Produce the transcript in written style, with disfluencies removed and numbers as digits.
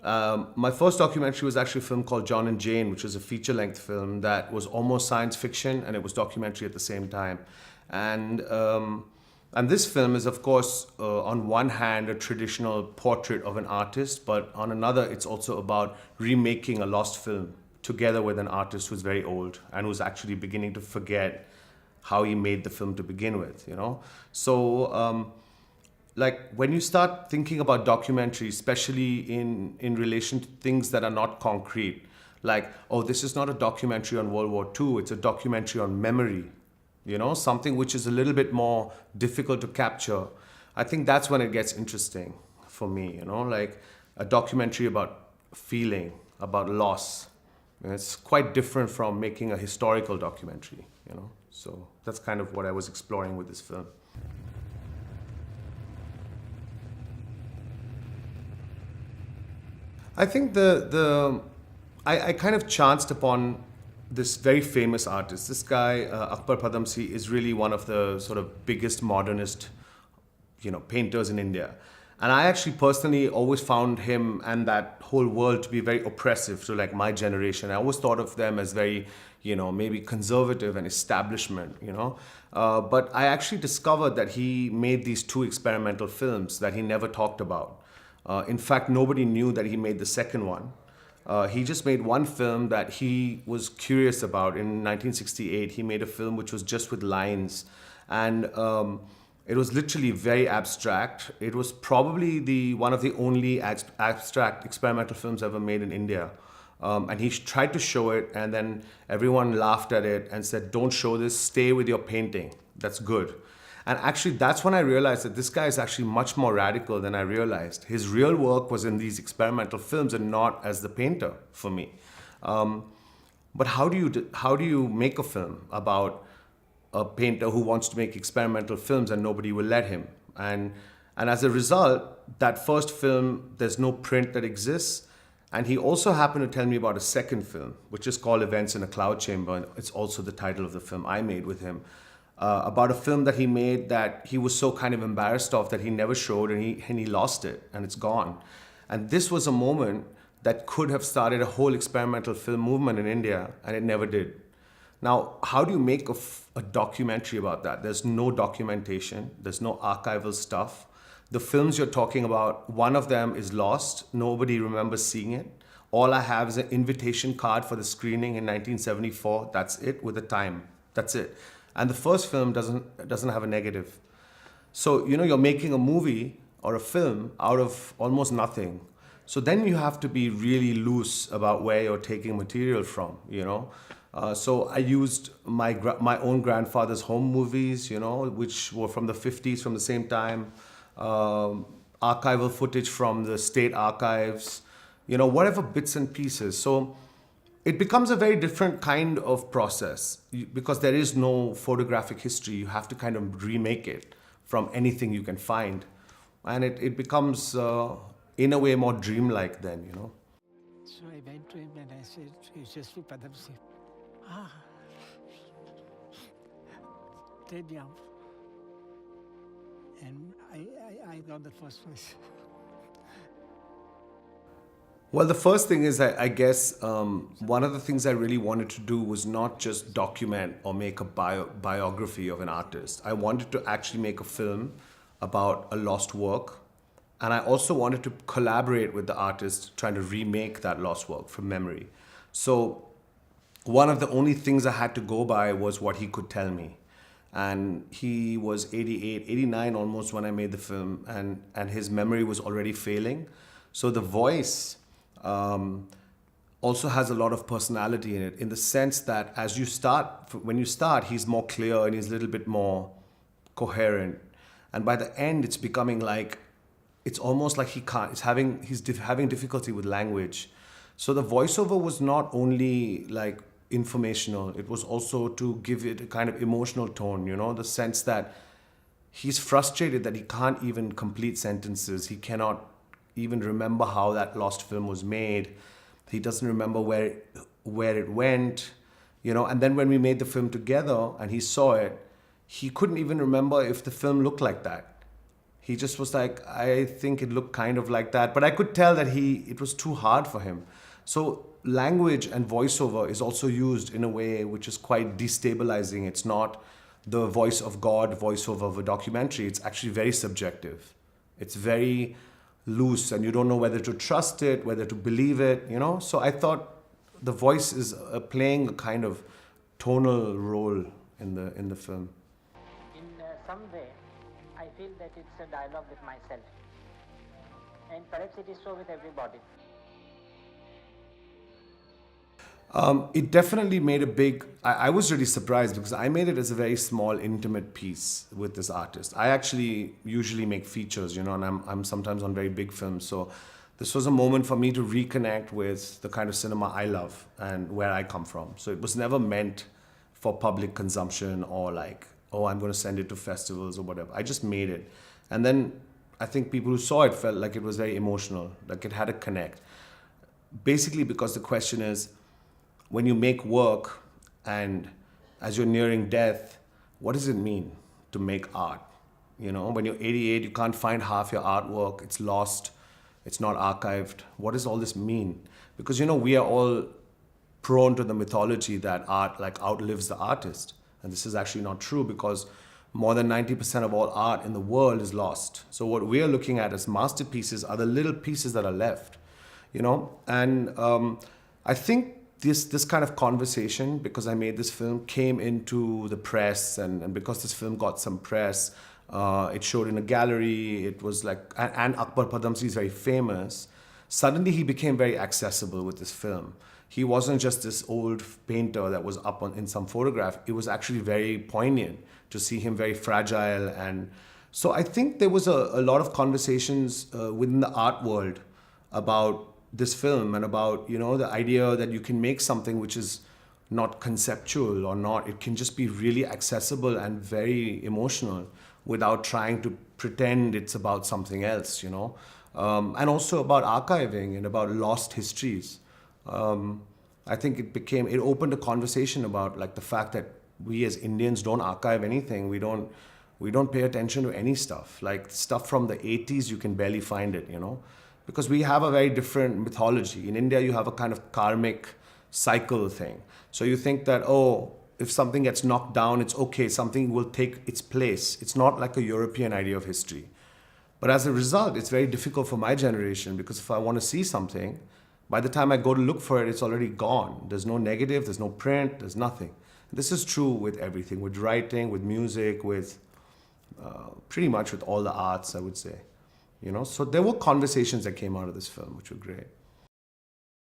My first documentary was actually a film called John and Jane, which was a feature-length film that was almost science fiction and it was documentary at the same time. And and this film is, of course, on one hand, a traditional portrait of an artist, but on another, it's also about remaking a lost film together with an artist who's very old and who's actually beginning to forget how he made the film to begin with, you know? So, like when you start thinking about documentaries, especially in relation to things that are not concrete, like, oh, this is not a documentary on World War II, it's a documentary on memory, you know, something which is a little bit more difficult to capture. I think that's when it gets interesting for me, you know, like a documentary about feeling, about loss. And it's quite different from making a historical documentary, you know. So that's kind of what I was exploring with this film. I think I kind of chanced upon this very famous artist. This guy, Akbar Padamsee, is really one of the sort of biggest modernist, you know, painters in India. And I actually personally always found him and that whole world to be very oppressive to like my generation. I always thought of them as very, you know, maybe conservative and establishment, you know. But I actually discovered that he made these two experimental films that he never talked about. In fact, nobody knew that he made the second one. He just made one film that he was curious about. In 1968, he made a film which was just with lines. And it was literally very abstract. It was probably one of the only abstract experimental films ever made in India. And he tried to show it, and then everyone laughed at it and said, "Don't show this, stay with your painting. That's good." And actually, that's when I realized that this guy is actually much more radical than I realized. His real work was in these experimental films and not as the painter for me. But how do you make a film about a painter who wants to make experimental films and nobody will let him? And as a result, that first film, there's no print that exists. And he also happened to tell me about a second film, which is called Events in a Cloud Chamber. And it's also the title of the film I made with him. About a film that he made that he was so kind of embarrassed of that he never showed, and he lost it and it's gone. And this was a moment that could have started a whole experimental film movement in India, and it never did. Now, how do you make a documentary about that? There's no documentation, there's no archival stuff. The films you're talking about, one of them is lost, nobody remembers seeing it. All I have is an invitation card for the screening in 1974, that's it, with the time, that's it. And the first film doesn't have a negative. So, you know, you're making a movie or a film out of almost nothing. So then you have to be really loose about where you're taking material from, you know. So I used my own grandfather's home movies, you know, which were from the 50s, from the same time. Archival footage from the state archives, you know, whatever bits and pieces. So it becomes a very different kind of process because there is no photographic history. You have to kind of remake it from anything you can find. And it becomes, in a way, more dreamlike then, you know. So I went to him and I said, "It's just for Padamsee." Ah, dead young. And I got the first place. Well, the first thing is, I guess, one of the things I really wanted to do was not just document or make a biography of an artist. I wanted to actually make a film about a lost work. And I also wanted to collaborate with the artist trying to remake that lost work from memory. So one of the only things I had to go by was what he could tell me. And he was 88, 89 almost when I made the film, and his memory was already failing. So the voice also has a lot of personality in it, in the sense that when you start, he's more clear and he's a little bit more coherent. And by the end, it's becoming like, it's almost like he's having difficulty with language. So the voiceover was not only like informational, it was also to give it a kind of emotional tone, you know, the sense that he's frustrated that he can't even complete sentences. He cannot even remember how that lost film was made. He doesn't remember where it went, you know. And then when we made the film together and he saw it, he couldn't even remember if the film looked like that. he just was like, I think it looked kind of like that. But I could tell that it was too hard for him. So language and voiceover is also used in a way which is quite destabilizing. It's not the voice of God voiceover of a documentary. It's actually very subjective. It's very loose, and you don't know whether to trust it, whether to believe it, you know? So I thought the voice is playing a kind of tonal role in the film. In some way, I feel that it's a dialogue with myself. And perhaps it is so with everybody. It definitely made a big. I was really surprised because I made it as a very small, intimate piece with this artist. I actually usually make features, you know, and I'm sometimes on very big films. So this was a moment for me to reconnect with the kind of cinema I love and where I come from. So it was never meant for public consumption or like, oh, I'm going to send it to festivals or whatever. I just made it. And then I think people who saw it felt like it was very emotional, like it had a connect. Basically, because the question is, when you make work and as you're nearing death, what does it mean to make art? You know, when you're 88, you can't find half your artwork, it's lost, it's not archived. What does all this mean? Because, you know, we are all prone to the mythology that art like outlives the artist. And this is actually not true because more than 90% of all art in the world is lost. So what we are looking at as masterpieces are the little pieces that are left, you know? And I think this kind of conversation, because I made this film, came into the press, and because this film got some press, it showed in a gallery, it was like, and Akbar Padamsee is very famous. Suddenly he became very accessible with this film. He wasn't just this old painter that was up in some photograph. It was actually very poignant to see him very fragile. And so I think there was a lot of conversations within the art world about this film and about, you know, the idea that you can make something which is not conceptual or not, it can just be really accessible and very emotional without trying to pretend it's about something else, you know. And also about archiving and about lost histories. I think it opened a conversation about like the fact that we as Indians don't archive anything. We don't pay attention to any stuff. Like stuff from the 80s, you can barely find it, you know. Because we have a very different mythology. In India, you have a kind of karmic cycle thing. So you think that, oh, if something gets knocked down, it's okay, something will take its place. It's not like a European idea of history. But as a result, it's very difficult for my generation because if I want to see something, by the time I go to look for it, it's already gone. There's no negative, there's no print, there's nothing. This is true with everything, with writing, with music, with pretty much with all the arts, I would say. You know, so there were conversations that came out of this film, which were great.